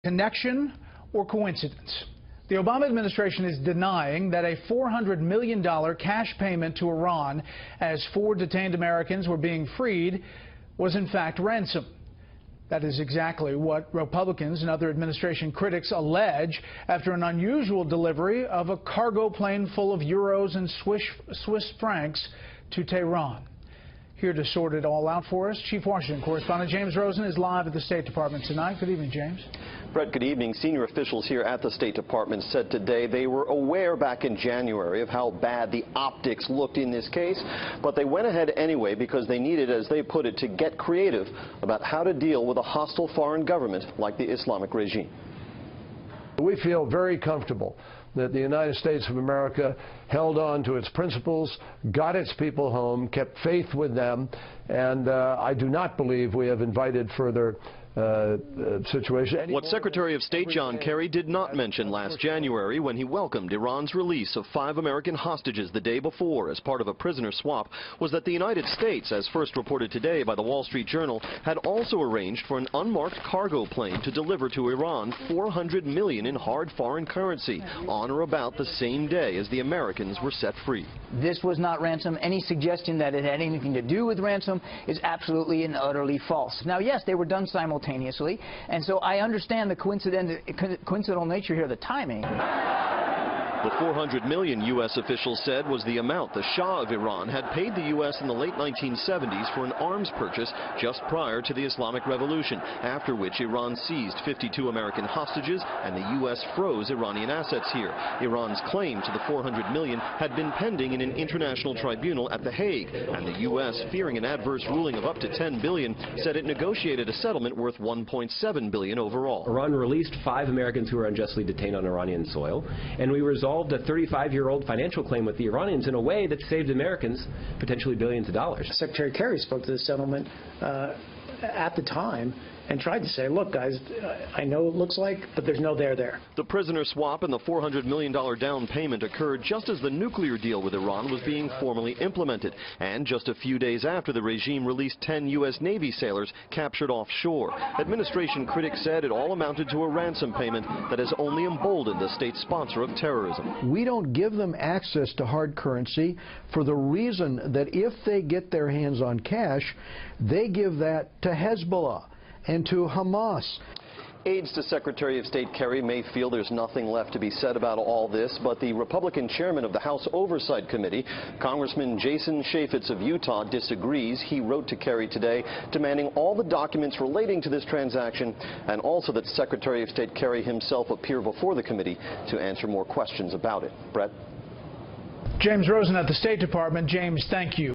Connection or coincidence? The Obama administration is denying that a $400 million cash payment to Iran as 4 detained Americans were being freed was in fact ransom. That is exactly what Republicans and other administration critics allege after an unusual delivery of a cargo plane full of euros and Swiss francs to Tehran. Here to sort it all out for us, Chief Washington Correspondent James Rosen is live at the State Department tonight. Good evening, James. Brett, good evening. Senior officials here at the State Department said today they were aware back in January of how bad the optics looked in this case, but they went ahead anyway because they needed, as they put it, to get creative about how to deal with a hostile foreign government like the Islamic regime. We feel very comfortable that the United States of America held on to its principles, got its people home, kept faith with them, and I do not believe we have invited further situation. What Secretary of State John Kerry did not mention last January when he welcomed Iran's release of 5 American hostages the day before as part of a prisoner swap was that the United States, as first reported today by the Wall Street Journal, had also arranged for an unmarked cargo plane to deliver to Iran $400 million in hard foreign currency on or about the same day as the Americans were set free. This was not ransom. Any suggestion that it had anything to do with ransom is absolutely and utterly false. Now, yes, they were done simultaneously, and so I understand the coincidental nature here, the timing. The $400 million U.S. officials said was the amount the Shah of Iran had paid the U.S. in the late 1970s for an arms purchase just prior to the Islamic Revolution, after which Iran seized 52 American hostages and the U.S. froze Iranian assets here. Iran's claim to the $400 million had been pending in an international tribunal at The Hague, and the U.S., fearing an adverse ruling of up to $10 billion, said it negotiated a settlement worth $1.7 billion overall. Iran released 5 Americans who were unjustly detained on Iranian soil, and we resolved a 35-year-old financial claim with the Iranians in a way that saved Americans potentially billions of dollars. Secretary Kerry spoke to the settlement at the time and tried to say, look, guys, I know it looks like, but there's no there. The prisoner swap and the $400 million down payment occurred just as the nuclear deal with Iran was being formally implemented, and just a few days after the regime released 10 U.S. Navy sailors captured offshore. Administration critics said it all amounted to a ransom payment that has only emboldened the state sponsor of terrorism. We don't give them access to hard currency for the reason that if they get their hands on cash, they give that to Hezbollah and to Hamas. Aides to Secretary of State Kerry may feel there's nothing left to be said about all this, but the Republican chairman of the House Oversight Committee, Congressman Jason Chaffetz of Utah, disagrees. He wrote to Kerry today demanding all the documents relating to this transaction and also that Secretary of State Kerry himself appear before the committee to answer more questions about it. Brett? James Rosen at the State Department. James, thank you.